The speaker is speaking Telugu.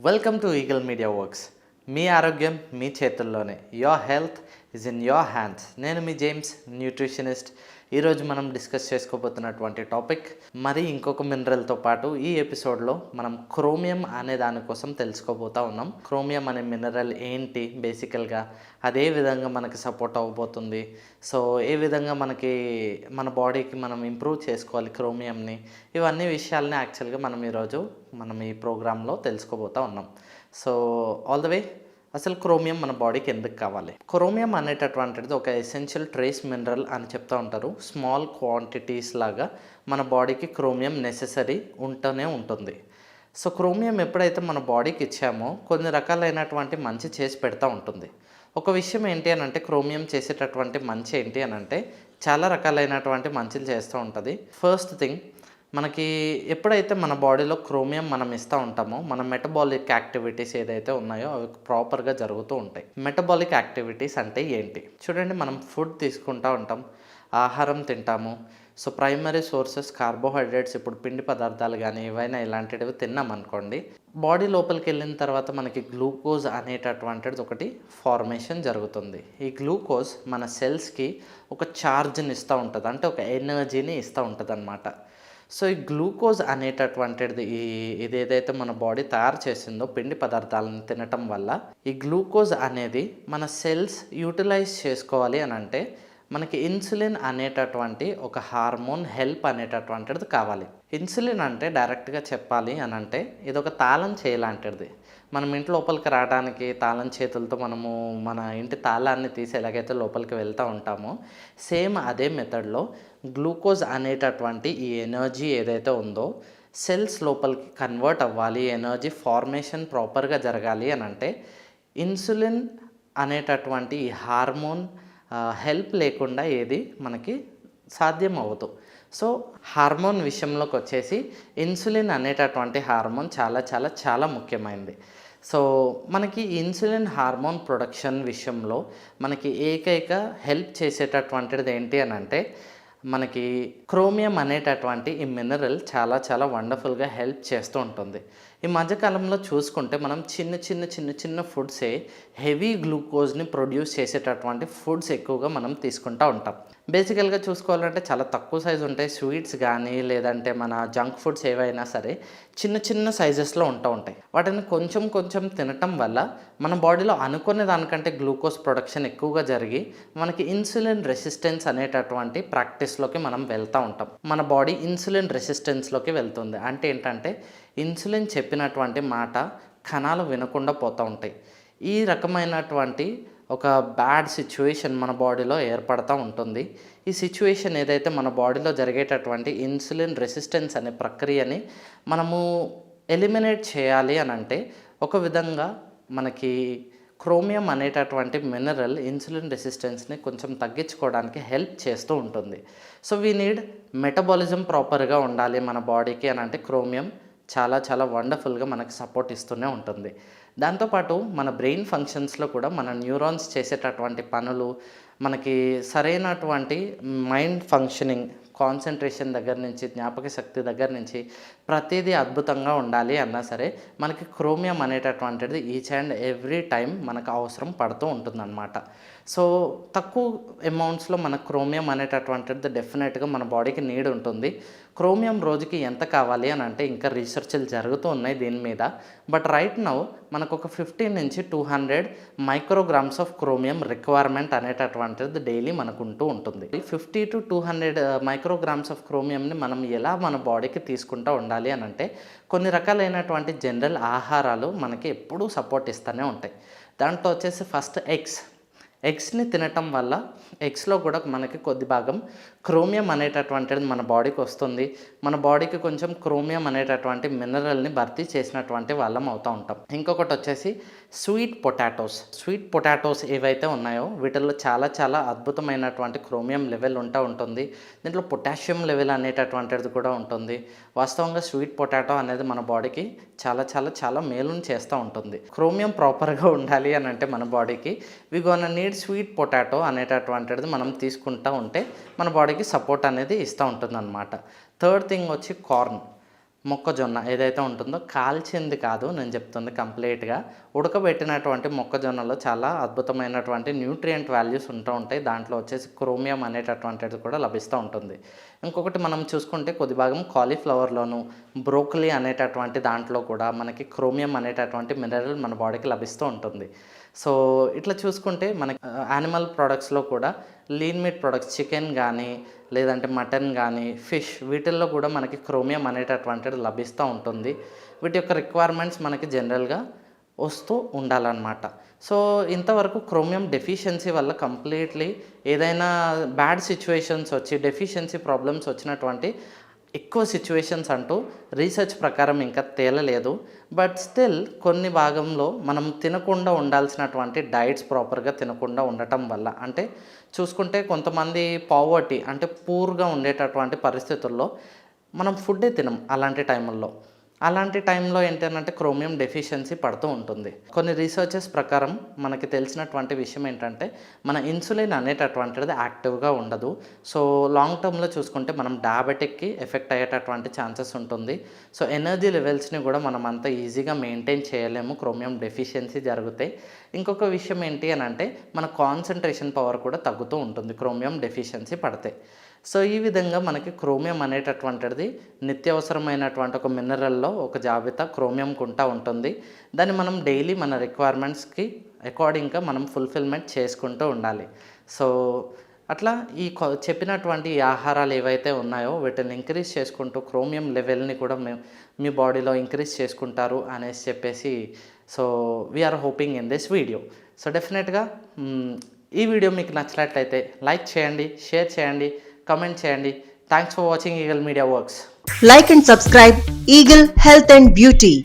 Welcome to Eagle Media Works. మీ ఆరోగ్యం మీ చేతుల్లోనే. Your health is in your hands. నేను మీ జేమ్స్, న్యూట్రిషనిస్ట్. ఈరోజు మనం డిస్కస్ చేసుకోబోతున్నటువంటి టాపిక్ మరి ఇంకొక మినరల్తో పాటు ఈ ఎపిసోడ్లో మనం క్రోమియం అనే దానికోసం తెలుసుకోబోతా ఉన్నాం. క్రోమియం అనే మినరల్ ఏంటి బేసికల్గా, అదే విధంగా మనకి సపోర్ట్ అవ్వబోతుంది. సో ఏ విధంగా మన బాడీకి మనం ఇంప్రూవ్ చేసుకోవాలి క్రోమియంని, ఇవన్నీ విషయాలని యాక్చువల్గా మనం ఈ ప్రోగ్రాంలో తెలుసుకోబోతా ఉన్నాం. సో ఆల్ ద వే, అసలు క్రోమియం మన బాడీకి ఎందుకు కావాలి? క్రోమియం అనేటటువంటిది ఒక ఎసెన్షియల్ ట్రేస్ మినరల్ అని చెప్తూ ఉంటారు. స్మాల్ క్వాంటిటీస్ లాగా మన బాడీకి క్రోమియం నెసెసరీ ఉంటూనే ఉంటుంది. సో క్రోమియం ఎప్పుడైతే మన బాడీకి ఇచ్చామో కొన్ని రకాలైనటువంటి మంచి చేసి పెడతా ఉంటుంది. ఒక విషయం ఏంటి అని అంటే, క్రోమియం చేసేటటువంటి మంచి ఏంటి అని అంటే చాలా రకాలైనటువంటి మంచిలు చేస్తూ ఉంటుంది. ఫస్ట్ థింగ్, మనకి ఎప్పుడైతే మన బాడీలో క్రోమియం మనం ఇస్తూ ఉంటామో మన మెటబాలిక్ యాక్టివిటీస్ ఏదైతే ఉన్నాయో అవి ప్రాపర్గా జరుగుతూ ఉంటాయి. మెటబాలిక్ యాక్టివిటీస్ అంటే ఏంటి? చూడండి, మనం ఫుడ్ తీసుకుంటూ ఉంటాం, ఆహారం తింటాము. సో ప్రైమరీ సోర్సెస్ కార్బోహైడ్రేట్స్, ఇప్పుడు పిండి పదార్థాలు కానీ ఏవైనా ఇలాంటివి తిన్నాం అనుకోండి, బాడీ లోపలికి వెళ్ళిన తర్వాత మనకి గ్లూకోజ్ అనేటటువంటిది ఒకటి ఫార్మేషన్ జరుగుతుంది. ఈ గ్లూకోజ్ మన సెల్స్కి ఒక ఛార్జ్ని ఇస్తూ ఉంటుంది, అంటే ఒక ఎనర్జీని ఇస్తూ ఉంటుంది అన్నమాట. సో ఈ గ్లూకోజ్ అనేటటువంటిది ఇదేదైతే మన బాడీ తయారు చేసిందో పిండి పదార్థాలను తినటం వల్ల, ఈ గ్లూకోజ్ అనేది మన సెల్స్ యూటిలైజ్ చేసుకోవాలి అని అంటే మనకి ఇన్సులిన్ అనేటటువంటి ఒక హార్మోన్ హెల్ప్ అనేటటువంటిది కావాలి. ఇన్సులిన్ అంటే డైరెక్ట్గా చెప్పాలి అని అంటే ఇది ఒక తాళం చేయలాంటిది. మనం ఇంటి లోపలికి రావడానికి తాళం చేతులతో మనము మన ఇంటి తాళాన్ని తీసి ఎలాగైతే లోపలికి వెళ్తూ ఉంటామో, సేమ్ అదే మెథడ్లో గ్లూకోజ్ అనేటటువంటి ఈ ఎనర్జీ ఏదైతే ఉందో సెల్స్ లోపలికి కన్వర్ట్ అవ్వాలి, ఎనర్జీ ఫార్మేషన్ ప్రాపర్గా జరగాలి అని అంటే ఇన్సులిన్ అనేటటువంటి ఈ హార్మోన్ హెల్ప్ లేకుండా ఏది మనకి సాధ్యం అవ్వదు. సో హార్మోన్ విషయంలోకి వచ్చేసి ఇన్సులిన్ అనేటటువంటి హార్మోన్ చాలా చాలా చాలా ముఖ్యమైనది. సో మనకి ఇన్సులిన్ హార్మోన్ ప్రొడక్షన్ విషయంలో మనకి ఏకైక హెల్ప్ చేసేటటువంటిది ఏంటి అని అంటే మనకి క్రోమియం అనేటటువంటి ఈ మినరల్ చాలా చాలా వండర్ఫుల్గా హెల్ప్ చేస్తూ ఉంటుంది. ఈ మధ్యకాలంలో చూసుకుంటే మనం చిన్న ఫుడ్సే హెవీ గ్లూకోజ్ని ప్రొడ్యూస్ చేసేటటువంటి ఫుడ్స్ ఎక్కువగా మనం తీసుకుంటూ ఉంటాం. బేసికల్గా చూసుకోవాలంటే చాలా తక్కువ సైజు ఉంటాయి. స్వీట్స్ కానీ లేదంటే మన జంక్ ఫుడ్స్ ఏవైనా సరే చిన్న సైజెస్లో ఉంటాయి. వాటిని కొంచెం తినటం వల్ల మన బాడీలో అనుకునే దానికంటే గ్లూకోజ్ ప్రొడక్షన్ ఎక్కువగా జరిగి మనకి ఇన్సులిన్ రెసిస్టెన్స్ అనేటటువంటి ప్రాక్టీస్లోకి మనం వెళ్తూ ఉంటాం. మన బాడీ ఇన్సులిన్ రెసిస్టెన్స్లోకి వెళ్తుంది. అంటే ఏంటంటే ఇన్సులిన్ చెప్పినటువంటి మాట కణాలు వినకుండా పోతూ ఉంటాయి. ఈ రకమైనటువంటి ఒక బ్యాడ్ సిచ్యువేషన్ మన బాడీలో ఏర్పడుతూ ఉంటుంది. ఈ సిచ్యువేషన్ ఏదైతే మన బాడీలో జరిగేటటువంటి ఇన్సులిన్ రెసిస్టెన్స్ అనే ప్రక్రియని మనము ఎలిమినేట్ చేయాలి అని అంటే ఒక విధంగా మనకి క్రోమియం అనేటటువంటి మినరల్ ఇన్సులిన్ రెసిస్టెన్స్ని కొంచెం తగ్గించుకోవడానికి హెల్ప్ చేస్తూ ఉంటుంది. సో వీ నీడ్ మెటబాలిజం ప్రాపర్గా ఉండాలి మన బాడీకి అని అంటే క్రోమియం చాలా చాలా వండర్ఫుల్గా మనకి సపోర్ట్ ఇస్తూనే ఉంటుంది. దాంతోపాటు మన బ్రెయిన్ ఫంక్షన్స్లో కూడా మన న్యూరాన్స్ చేసేటటువంటి పనులు, మనకి సరైనటువంటి మైండ్ ఫంక్షనింగ్, కాన్సన్ట్రేషన్ దగ్గర నుంచి జ్ఞాపక శక్తి దగ్గర నుంచి ప్రతిదీ అద్భుతంగా ఉండాలి అన్నా సరే మనకి క్రోమియం అనేటటువంటిది ఈచ్ అండ్ ఎవ్రీ టైం మనకు అవసరం పడుతూ ఉంటుందన్నమాట. సో తక్కువ అమౌంట్స్లో మన క్రోమియం అనేటటువంటిది డెఫినెట్గా మన బాడీకి నీడ్ ఉంటుంది. క్రోమియం రోజుకి ఎంత కావాలి అని అంటే ఇంకా రీసెర్చ్లు జరుగుతూ ఉన్నాయి దీని మీద. బట్ రైట్ నౌ మనకు ఒక 50 నుంచి 200 మైక్రోగ్రామ్స్ ఆఫ్ క్రోమియం రిక్వైర్మెంట్ అనేటటువంటిది డైలీ మనకు ఉంటూ ఉంటుంది. 50 to 200 మైక్రోగ్రామ్స్ ఆఫ్ క్రోమియంని మనం ఎలా మన బాడీకి తీసుకుంటూ ఉండాలి అని అంటే కొన్ని రకాలైనటువంటి జనరల్ ఆహారాలు మనకి ఎప్పుడూ సపోర్ట్ ఇస్తూనే ఉంటాయి. దాంట్లో వచ్చేసి ఫస్ట్ ఎగ్స్ని తినటం వల్ల ఎగ్స్లో కూడా మనకి కొద్ది భాగం క్రోమియం అనేటటువంటిది మన బాడీకి వస్తుంది. మన బాడీకి కొంచెం క్రోమియం అనేటటువంటి మినరల్ని భర్తీ చేసినటువంటి వాళ్ళం అవుతూ ఉంటాం. ఇంకొకటి వచ్చేసి స్వీట్ పొటాటోస్ ఏవైతే ఉన్నాయో వీటిల్లో చాలా చాలా అద్భుతమైనటువంటి క్రోమియం లెవెల్ ఉంటుంది. దీంట్లో పొటాషియం లెవెల్ అనేటటువంటిది కూడా ఉంటుంది. వాస్తవంగా స్వీట్ పొటాటో అనేది మన బాడీకి చాలా చాలా చాలా మేలుని చేస్తూ ఉంటుంది. క్రోమియం ప్రాపర్గా ఉండాలి అని అంటే మన బాడీకి వి గోనా నీడ్ స్వీట్ పొటాటో అనేటటువంటిది మనం తీసుకుంటూ ఉంటే మన బాడీకి సపోర్ట్ అనేది ఇస్తూ ఉంటుంది అన్నమాట. థర్డ్ థింగ్ వచ్చి మొక్కజొన్న ఏదైతే ఉంటుందో కాల్చింది కాదు నేను చెప్తుంది, కంప్లీట్గా ఉడకబెట్టినటువంటి మొక్కజొన్నలో చాలా అద్భుతమైనటువంటి న్యూట్రియంట్ వాల్యూస్ ఉంటూ ఉంటాయి. దాంట్లో వచ్చేసి క్రోమియం అనేటటువంటిది కూడా లభిస్తూ ఉంటుంది. ఇంకొకటి మనం చూసుకుంటే కొద్ది భాగం కాలీఫ్లవర్లోను, బ్రోకలీ అనేటటువంటి దాంట్లో కూడా మనకి క్రోమియం అనేటటువంటి మినరల్ మన బాడీకి లభిస్తూ ఉంటుంది. సో ఇట్లా చూసుకుంటే మనకి యానిమల్ ప్రోడక్ట్స్లో కూడా లీన్ మీట్ ప్రొడక్ట్స్, చికెన్ కానీ లేదంటే మటన్ కానీ ఫిష్, వీటిల్లో కూడా మనకి క్రోమియం అనేటటువంటిది లభిస్తూ ఉంటుంది. వీటి యొక్క రిక్వైర్మెంట్స్ మనకి జనరల్గా వస్తూ ఉండాలన్నమాట. సో ఇంతవరకు క్రోమియం డెఫిషియన్సీ వల్ల కంప్లీట్లీ ఏదైనా బ్యాడ్ సిచ్యువేషన్స్ వచ్చి డెఫిషియన్సీ ప్రాబ్లమ్స్ వచ్చినటువంటి ఎక్కువ సిచ్యువేషన్స్ అంటూ రీసెర్చ్ ప్రకారం ఇంకా తేలలేదు. బట్ స్టిల్ కొన్ని భాగంలో మనం తినకుండా ఉండాల్సినటువంటి డైట్స్ ప్రాపర్గా తినకుండా ఉండటం వల్ల, అంటే చూసుకుంటే కొంతమంది పావర్టీ అంటే పూర్గా ఉండేటటువంటి పరిస్థితుల్లో మనం ఫుడ్డే తినం. అలాంటి టైంలో ఏంటంటే క్రోమియం డెఫిషియన్సీ పడుతూ ఉంటుంది. కొన్ని రీసెర్చెస్ ప్రకారం మనకి తెలిసినటువంటి విషయం ఏంటంటే మన ఇన్సులిన్ అనేటటువంటిది యాక్టివ్గా ఉండదు. సో లాంగ్ టర్మ్లో చూసుకుంటే మనం డయాబెటిక్కి ఎఫెక్ట్ అయ్యేటటువంటి ఛాన్సెస్ ఉంటుంది. సో ఎనర్జీ లెవెల్స్ని కూడా మనం అంత ఈజీగా మెయింటైన్ చేయలేము క్రోమియం డెఫిషియన్సీ జరిగితే. ఇంకొక విషయం ఏంటి అని అంటే మన కాన్సన్ట్రేషన్ పవర్ కూడా తగ్గుతూ ఉంటుంది క్రోమియం డెఫిషియన్సీ పడితే. సో ఈ విధంగా మనకి క్రోమియం అనేటటువంటిది నిత్యావసరమైనటువంటి ఒక మినరల్లో ఒక జాబితా క్రోమియంకు ఉంటుంది. దాన్ని మనం డైలీ మన రిక్వైర్మెంట్స్కి అకార్డింగ్గా మనం ఫుల్ఫిల్మెంట్ చేసుకుంటూ ఉండాలి. సో అట్లా ఈ చెప్పినటువంటి ఈ ఆహారాలు ఏవైతే ఉన్నాయో వీటిని ఇంక్రీజ్ చేసుకుంటూ క్రోమియం లెవెల్ని కూడా మీ బాడీలో ఇంక్రీజ్ చేసుకుంటారు అనేసి చెప్పేసి so we are hoping in this video. So డెఫినెట్గా ఈ వీడియో మీకు నచ్చినట్లయితే లైక్ చేయండి, షేర్ చేయండి, కమెంట్ చేయండి. Thanks for watching eagle Media works. Like and subscribe Eagle Health and Beauty.